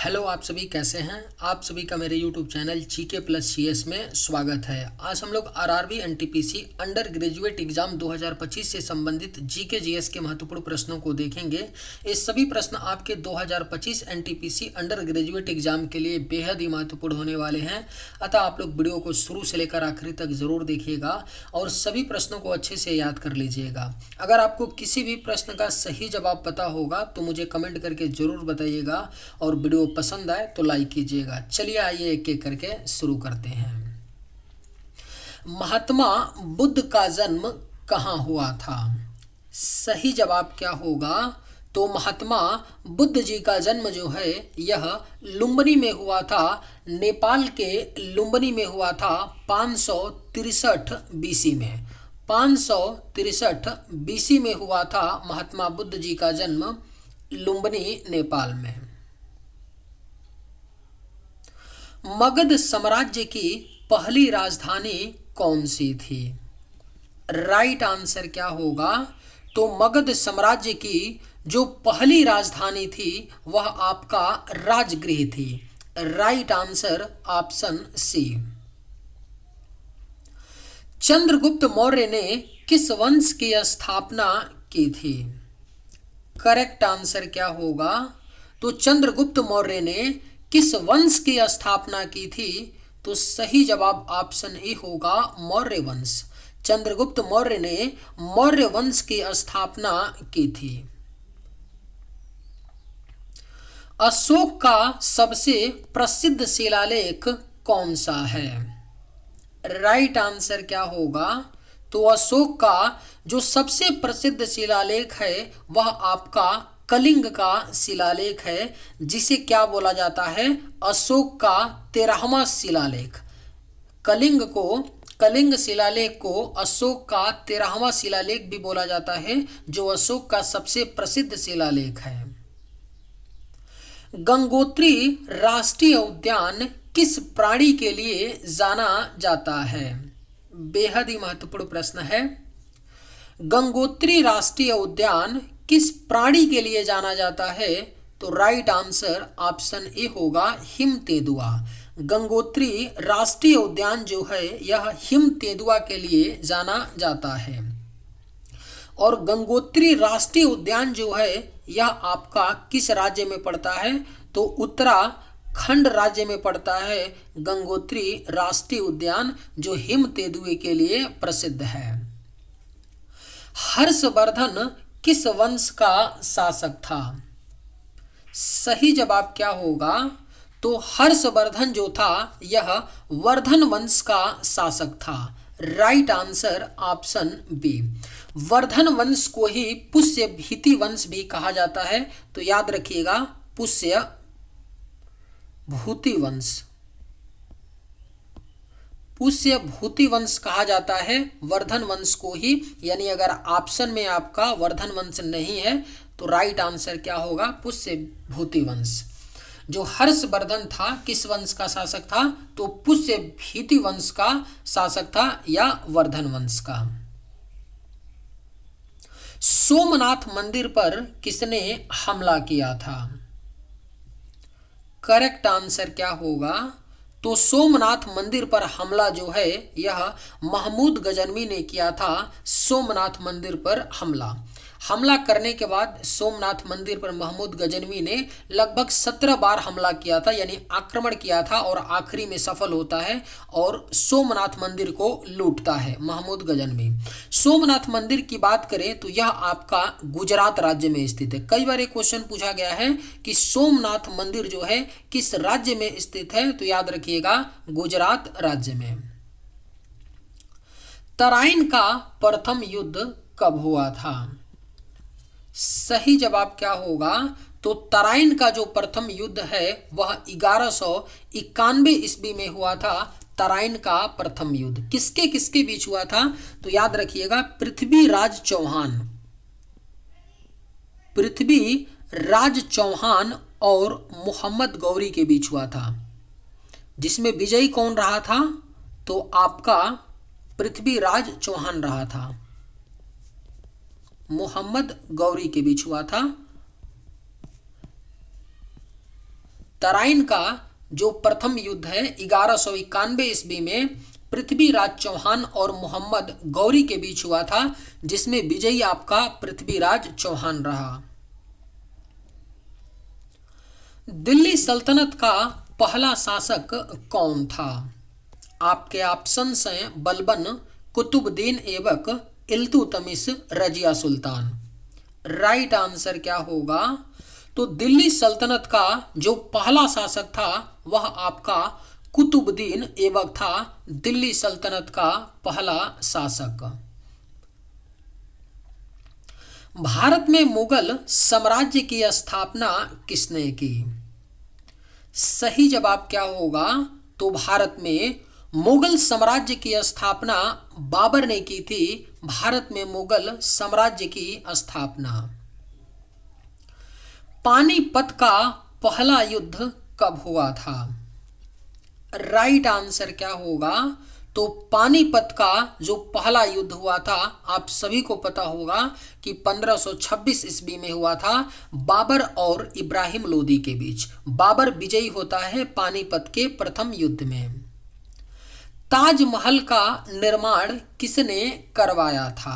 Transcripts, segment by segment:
Hello, आप सभी कैसे हैं। आप सभी का मेरे YouTube channel GK plus CS में स्वागत है। आज हम लोग RRB NTPC under graduate exam 2025 से संबंधित जीके जीएस के महत्वपूर्ण प्रश्नों को देखेंगे। ये सभी प्रश्न आपके 2025 एनटीपीसी अंडर ग्रेजुएट एग्जाम के लिए बेहद ही महत्वपूर्ण होने वाले हैं। अतः आप लोग वीडियो को शुरू से लेकर आखिरी तक जरूर देखिएगा और सभी प्रश्नों को अच्छे से याद कर लीजिएगा। अगर आपको किसी भी प्रश्न का सही जवाब पता होगा तो मुझे कमेंट करके जरूर बताइएगा और वीडियो पसंद आए तो लाइक कीजिएगा। चलिए आइए एक एक करके शुरू करते हैं। महात्मा बुद्ध का जन्म कहाँ हुआ था? सही जवाब क्या होगा? तो महात्मा बुद्ध जी का जन्म जो है यह लुम्बिनी में हुआ था। नेपाल के लुम्बिनी में हुआ था 563 बीसी में। 563 बीसी में हुआ था महात्मा बुद्ध जी का जन्म लुम्बिनी नेपाल में। मगध साम्राज्य की पहली राजधानी कौन सी थी? राइट आंसर क्या होगा? तो मगध साम्राज्य की जो पहली राजधानी थी वह आपका राजगृह थी। Right answer option C. Chandragupta Maurya ने किस वंश की स्थापना की थी? करेक्ट आंसर क्या होगा? तो चंद्रगुप्त मौर्य ने किस वंश की स्थापना की थी? तो सही जवाब ऑप्शन ए होगा, मौर्य वंश। चंद्रगुप्त मौर्य ने मौर्य वंश की स्थापना की थी। अशोक का सबसे प्रसिद्ध शिलालेख कौन सा है? राइट आंसर क्या होगा? तो अशोक का जो सबसे प्रसिद्ध शिलालेख है वह आपका कलिंग का शिलालेख है, जिसे क्या बोला जाता है? अशोक का 13वां शिलालेख। कलिंग शिलालेख को अशोक का 13वां शिलालेख भी बोला जाता है, जो अशोक का सबसे प्रसिद्ध शिलालेख है। गंगोत्री राष्ट्रीय उद्यान किस प्राणी के लिए जाना जाता है? बेहद ही महत्वपूर्ण प्रश्न है। गंगोत्री राष्ट्रीय उद्यान किस प्राणी के लिए जाना जाता है? तो राइट आंसर ऑप्शन ए होगा, हिम तेंदुआ। गंगोत्री राष्ट्रीय उद्यान जो है यह हिम तेंदुआ के लिए जाना जाता है। और गंगोत्री राष्ट्रीय उद्यान जो है यह आपका किस राज्य में पड़ता है? तो उत्तराखंड राज्य में पड़ता है गंगोत्री राष्ट्रीय उद्यान, जो हिम तेंदुए के लिए प्रसिद्ध है। हर्षवर्धन किस वंश का शासक था? सही जवाब क्या होगा? तो हर्षवर्धन जो था यह वर्धन वंश का शासक था। Right answer option B. Vardhan वंश को ही पुष्य भीति वंश भी कहा जाता है, तो याद रखिएगा, पुष्य भूति वंश। पुष्य भूति वंश कहा जाता है वर्धन वंश को ही। यानी अगर ऑप्शन में आपका वर्धन वंश नहीं है तो राइट आंसर क्या होगा? पुष्य भूति वंश। जो हर्षवर्धन था किस वंश का शासक था? तो पुष्य भीति वंश का शासक था, या वर्धन वंश का। सोमनाथ मंदिर पर किसने हमला किया था? करेक्ट आंसर क्या होगा? तो सोमनाथ मंदिर पर हमला जो है यह महमूद गजनवी ने किया था। सोमनाथ मंदिर पर हमला करने के बाद सोमनाथ मंदिर पर महमूद गजनवी ने लगभग 17 बार हमला किया था, यानी आक्रमण किया था, और आखिरी में सफल होता है और सोमनाथ मंदिर को लूटता है महमूद गजनवी। सोमनाथ मंदिर की बात करें तो यह आपका गुजरात राज्य में स्थित है। कई बार एक क्वेश्चन पूछा गया है कि सोमनाथ मंदिर जो है किस राज्य में स्थित है, तो याद रखिएगा, गुजरात राज्य में। तराइन का प्रथम युद्ध कब हुआ था? सही जवाब क्या होगा? तो तराइन का जो प्रथम युद्ध है वह 1191 ईस्वी में हुआ था। तराइन का प्रथम युद्ध किसके किसके बीच हुआ था? तो याद रखिएगा, पृथ्वीराज चौहान और मोहम्मद गौरी के बीच हुआ था। जिसमें विजयी कौन रहा था? तो आपका पृथ्वीराज चौहान रहा था। मोहम्मद गौरी के बीच हुआ था। तराइन का जो प्रथम युद्ध है 1191 ईस्वी में पृथ्वीराज चौहान और मोहम्मद गौरी के बीच हुआ था, जिसमें विजयी आपका पृथ्वीराज चौहान रहा। दिल्ली सल्तनत का पहला शासक कौन था? आपके ऑप्शंस हैं बलबन, कुतुबुद्दीन ऐबक, इल्तुतमिश, रजिया सुल्तान। राइट आंसर क्या होगा? तो दिल्ली सल्तनत का जो पहला शासक था वह आपका कुतुबुद्दीन ऐबक था, दिल्ली सल्तनत का पहला शासक। भारत में मुगल साम्राज्य की स्थापना किसने की? सही जवाब क्या होगा? तो भारत में मुगल साम्राज्य की स्थापना बाबर ने की थी। भारत में मुगल साम्राज्य की स्थापना। पानीपत का पहला युद्ध कब हुआ था? राइट आंसर क्या होगा? तो पानीपत का जो पहला युद्ध हुआ था, आप सभी को पता होगा कि 1526 ईस्वी में हुआ था, बाबर और इब्राहिम लोदी के बीच। बाबर विजयी होता है पानीपत के प्रथम युद्ध में। ताजमहल का निर्माण किसने करवाया था?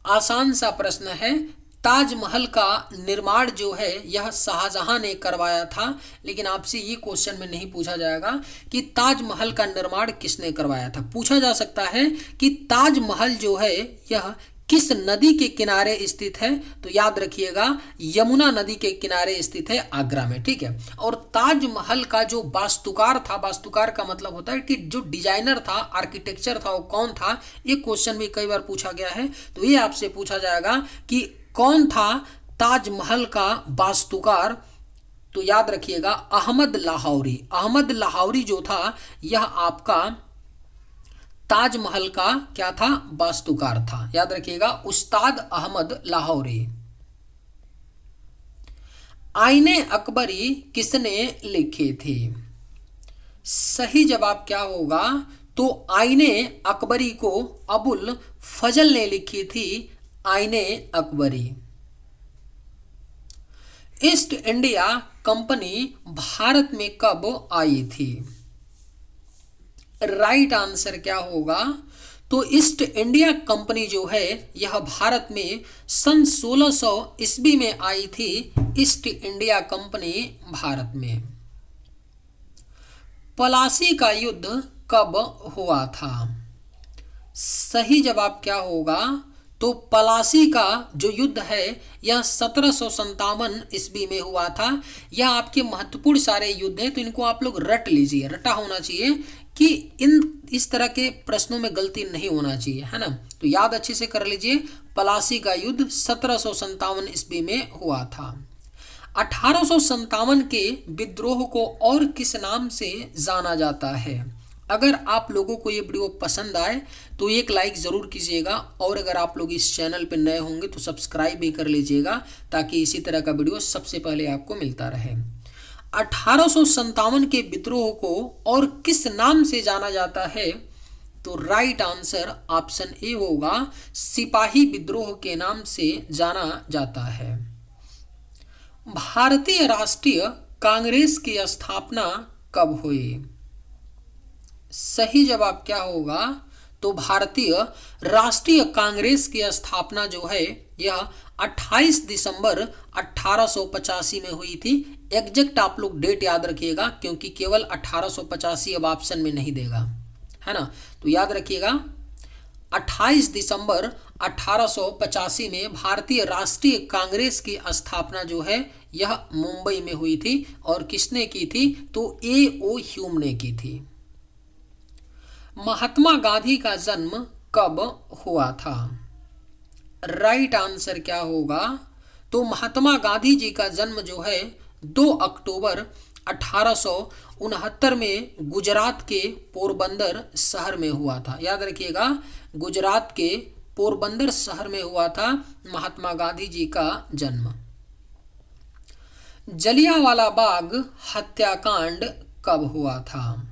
आसान सा प्रश्न है। ताजमहल का निर्माण जो है यह शाहजहां ने करवाया था, लेकिन आपसे ये क्वेश्चन में नहीं पूछा जाएगा कि ताजमहल का निर्माण किसने करवाया था। पूछा जा सकता है कि ताजमहल जो है यह किस नदी के किनारे स्थित है, तो याद रखिएगा यमुना नदी के किनारे स्थित है, आगरा में। ठीक है। और ताजमहल का जो वास्तुकार था, वास्तुकार का मतलब होता है कि जो डिजाइनर था, आर्किटेक्चर था, वो कौन था, ये क्वेश्चन भी कई बार पूछा गया है। तो ये आपसे पूछा जाएगा कि कौन था ताजमहल का वास्तुकार, तो याद रखिएगा अहमद लाहौरी। अहमद लाहौरी जो था यह आपका ताजमहल का क्या था? वास्तुकार था। याद रखिएगा उस्ताद अहमद लाहौरी। आईने अकबरी किसने लिखे थे? सही जवाब क्या होगा? तो आईने अकबरी को अबुल फजल ने लिखी थी। आईने Akbari. East India company Bharat में कब आई थी? राइट आंसर क्या होगा? तो ईस्ट इंडिया कंपनी जो है यह भारत में सन 1600 ईस्वी में आई थी। ईस्ट इंडिया कंपनी भारत में। पलासी का युद्ध कब हुआ था? सही जवाब क्या होगा? तो पलासी का जो युद्ध है यह 1757 ईस्वी में हुआ था। यह आपके महत्वपूर्ण सारे युद्ध हैं, तो इनको आप लोग रट लीजिए, रटा होना चाहिए कि इस तरह के प्रश्नों में गलती नहीं होना चाहिए, है ना। तो याद अच्छे से कर लीजिए, पलासी का युद्ध 1757 ईस्वी में हुआ था। 1857 के विद्रोह को और किस नाम से जाना जाता है? अगर आप लोगों को ये वीडियो पसंद आए तो एक लाइक ज़रूर कीजिएगा, और अगर आप लोग इस चैनल पर नए होंगे तो सब्सक्राइब भी कर लीजिएगा, ताकि इसी तरह का वीडियो सबसे पहले आपको मिलता रहे। 1857 के विद्रोह को और किस नाम से जाना जाता है? तो राइट आंसर ऑप्शन ए होगा, सिपाही विद्रोह के नाम से जाना जाता है। भारतीय राष्ट्रीय कांग्रेस की स्थापना कब हुई? सही जवाब क्या होगा? तो भारतीय राष्ट्रीय कांग्रेस की स्थापना जो है यह 28 दिसंबर 1885 में हुई थी। एग्जैक्ट आप लोग डेट याद रखिएगा, क्योंकि केवल 1885 अब ऑप्शन में नहीं देगा, है ना। तो याद रखिएगा 28 दिसंबर 1885 में भारतीय राष्ट्रीय कांग्रेस की स्थापना जो है यह मुंबई में हुई थी। और किसने की थी? तो A.O. ह्यूम ने की थी। महात्मा गांधी का जन्म कब हुआ था? राइट आंसर क्या होगा? तो महात्मा गांधी जी का जन्म जो है 2 अक्टूबर 1869 में गुजरात के पोरबंदर शहर में हुआ था। याद रखिएगा गुजरात के पोरबंदर शहर में हुआ था महात्मा गांधी जी का जन्म। जलियांवाला बाग हत्याकांड कब हुआ था?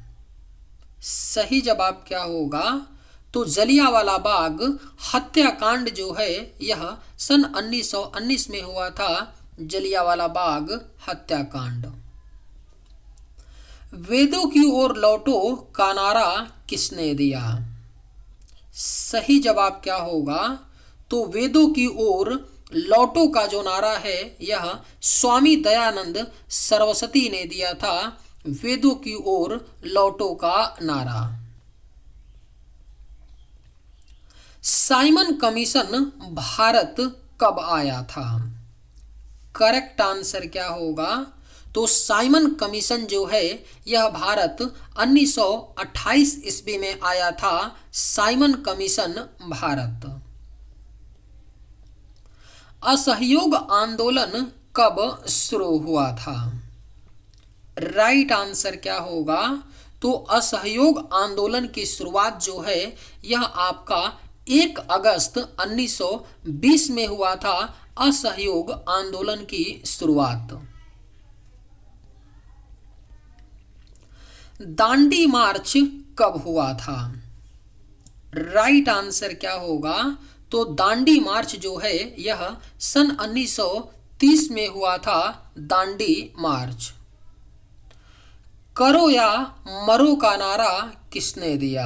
सही जवाब क्या होगा? तो जलियांवाला बाग हत्याकांड जो है यह सन 1919 में हुआ था। जलियांवाला बाग हत्याकांड। वेदों की ओर लौटो का नारा किसने दिया? सही जवाब क्या होगा? तो वेदों की ओर लौटो का जो नारा है यह स्वामी दयानंद सरस्वती ने दिया था। वेदों की ओर लौटो का नारा। साइमन कमीशन भारत कब आया था? करेक्ट आंसर क्या होगा? तो साइमन कमीशन जो है यह भारत 1928 ईस्वी में आया था। Simon commission Bharat. असहयोग आंदोलन कब शुरू हुआ था? राइट आंसर क्या होगा? तो असहयोग आंदोलन की शुरुआत जो है यह आपका 1 अगस्त 1920 में हुआ था। असहयोग आंदोलन की शुरुआत। दांडी मार्च कब हुआ था? राइट आंसर क्या होगा? तो दांडी मार्च जो है यह सन 1930 में हुआ था। दांडी मार्च। करो या मरो का नारा किसने दिया?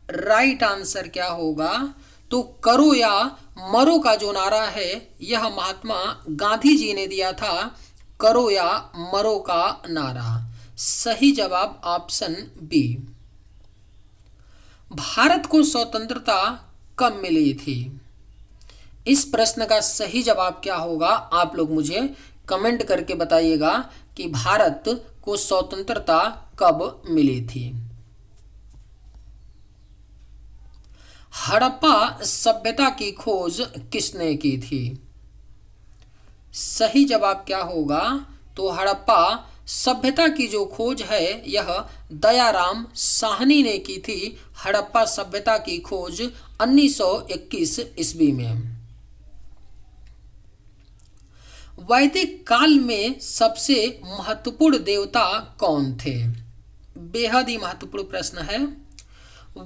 राइट आंसर क्या होगा? तो करो या मरो का जो नारा है यह महात्मा गांधी जी ने दिया था। करो या मरो का नारा। सही जवाब ऑप्शन बी। भारत को स्वतंत्रता कब मिली थी? इस प्रश्न का सही जवाब क्या होगा? आप लोग मुझे कमेंट करके बताइएगा कि भारत को स्वतंत्रता कब मिली थी। हड़प्पा सभ्यता की खोज किसने की थी? सही जवाब क्या होगा? तो हड़प्पा सभ्यता की जो खोज है यह दयाराम साहनी ने की थी। हड़प्पा सभ्यता की खोज 1921 ईस्वी में। वैदिक काल में सबसे महत्वपूर्ण देवता कौन थे? बेहद ही महत्वपूर्ण प्रश्न है।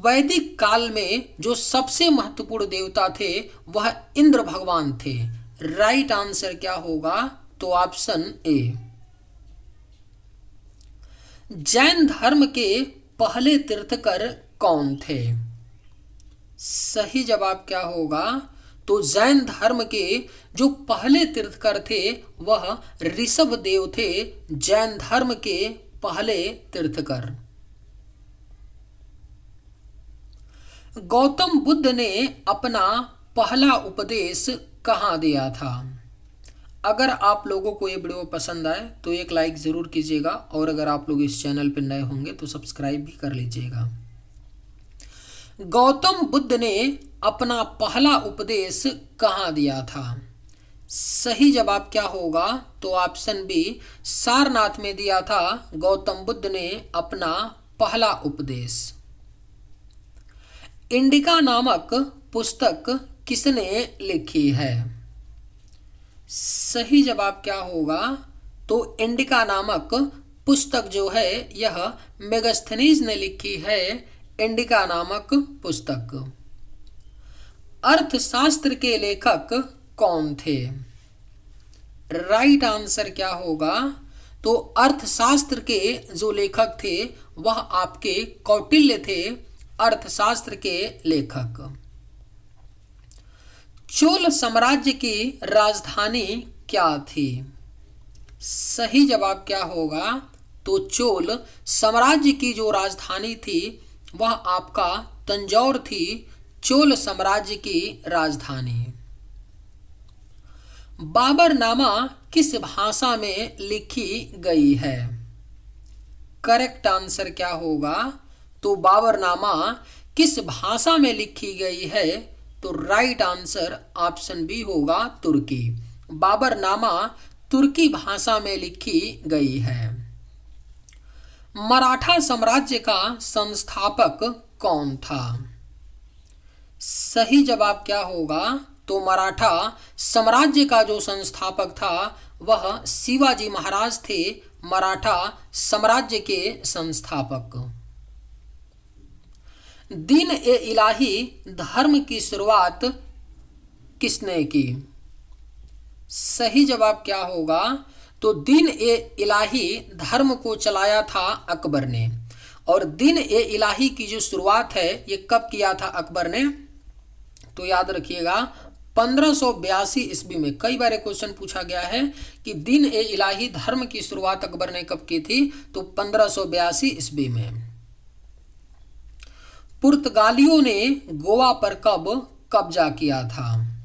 वैदिक काल में जो सबसे महत्वपूर्ण देवता थे वह इंद्र भगवान थे। राइट आंसर क्या होगा? तो ऑप्शन ए। जैन धर्म के पहले तीर्थकर कौन थे? सही जवाब क्या होगा? तो जैन धर्म के जो पहले तीर्थकर थे वह ऋषभ देव थे। जैन धर्म के पहले तीर्थकर। गौतम बुद्ध ने अपना पहला उपदेश कहाँ दिया था? अगर आप लोगों को ये वीडियो पसंद आए तो एक लाइक ज़रूर कीजिएगा और अगर आप लोग इस चैनल पर नए होंगे तो सब्सक्राइब भी कर लीजिएगा। गौतम बुद्ध ने अपना पहला उपदेश कहाँ दिया था? सही जवाब क्या होगा? तो ऑप्शन बी, सारनाथ में दिया था। गौतम बुद्ध ने अपना पहला उपदेश। इंडिका नामक पुस्तक किसने लिखी है? सही जवाब क्या होगा? तो इंडिका नामक पुस्तक जो है यह मेगास्थनीज ने लिखी है। इंडिका नामक पुस्तक। अर्थशास्त्र के लेखक कौन थे? राइट आंसर क्या होगा? तो अर्थशास्त्र के जो लेखक थे वह आपके कौटिल्य थे। अर्थशास्त्र के लेखक। चोल साम्राज्य की राजधानी क्या थी? सही जवाब क्या होगा? तो चोल साम्राज्य की जो राजधानी थी वह आपका तंजौर थी। चोल साम्राज्य की राजधानी। बाबरनामा किस भाषा में लिखी गई है? करेक्ट आंसर क्या होगा? तो बाबरनामा किस भाषा में लिखी गई है? तो राइट आंसर ऑप्शन बी होगा, तुर्की। बाबरनामा तुर्की भाषा में लिखी गई है। मराठा साम्राज्य का संस्थापक कौन था? सही जवाब क्या होगा? तो मराठा साम्राज्य का जो संस्थापक था वह शिवाजी महाराज थे। मराठा साम्राज्य के संस्थापक। दीन ए इलाही धर्म की शुरुआत किसने की? सही जवाब क्या होगा? तो दिन ए इलाही धर्म को चलाया था अकबर ने। और दिन ए इलाही की जो शुरुआत है ये कब किया था अकबर ने, तो याद रखिएगा 1582 ईस्वी में। कई बार क्वेश्चन पूछा गया है कि दिन ए इलाही धर्म की शुरुआत अकबर ने कब की थी, तो 1582 ईस्वी में। पुर्तगालियों ने गोवा पर कब कब्जा किया था?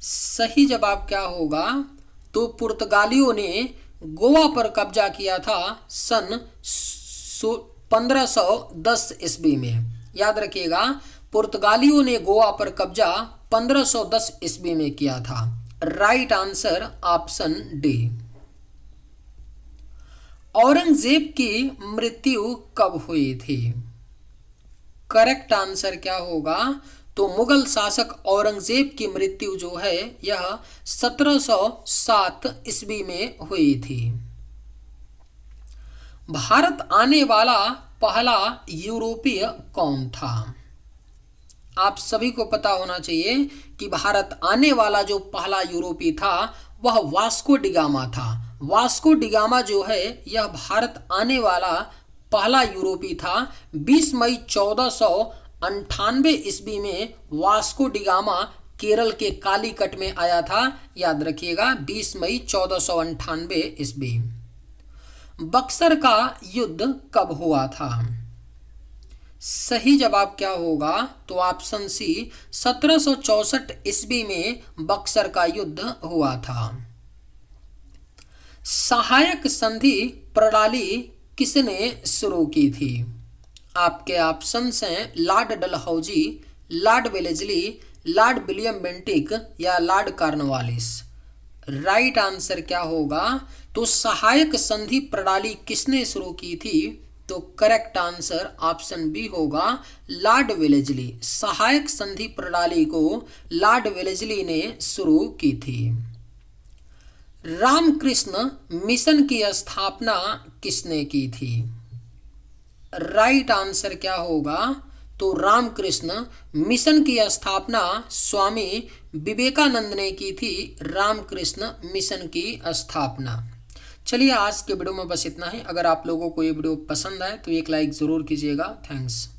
सही जवाब क्या होगा, तो पुर्तगालियों ने गोवा पर कब्जा किया था सन 1510 ईस्वी में। याद रखिएगा पुर्तगालियों ने गोवा पर कब्जा 1510 ईस्वी में किया था। Right answer option D. Aurangzeb की मृत्यु कब हुई थी? करेक्ट आंसर क्या होगा, तो मुगल शासक औरंगजेब की मृत्यु जो है यह 1707 ईस्वी में हुई थी। भारत आने वाला पहला यूरोपीय कौन था? आप सभी को पता होना चाहिए कि भारत आने वाला जो पहला यूरोपी था वह वास्को डिगामा था। वास्को डिगामा जो है यह भारत आने वाला पहला यूरोपी था। 20 मई 1498 ईस्वी में वास्को डिगामा केरल के कालीकट में आया था। याद रखिएगा 20 मई 1498 ईस्वी। बक्सर का युद्ध कब हुआ था? सही जवाब क्या होगा, तो ऑप्शन सी 1764 ईस्वी में बक्सर का युद्ध हुआ था। सहायक संधि प्रणाली किसने शुरू की थी? आपके ऑप्शंस हैं Lord Dalhousie, Lord Wellesley, Lord William Bentinck या लॉर्ड कॉर्नवालिस। राइट आंसर क्या होगा, तो सहायक संधि प्रणाली किसने शुरू की थी, तो करेक्ट आंसर ऑप्शन बी होगा लॉर्ड वेलेस्ली। सहायक संधि प्रणाली को लॉर्ड वेलेस्ली ने शुरू की थी। रामकृष्ण मिशन की स्थापना किसने की थी? राइट आंसर क्या होगा, तो रामकृष्ण मिशन की स्थापना स्वामी विवेकानंद ने की थी। रामकृष्ण मिशन की स्थापना। चलिए आज के वीडियो में बस इतना ही। अगर आप लोगों को ये वीडियो पसंद आए तो एक लाइक ज़रूर कीजिएगा। थैंक्स।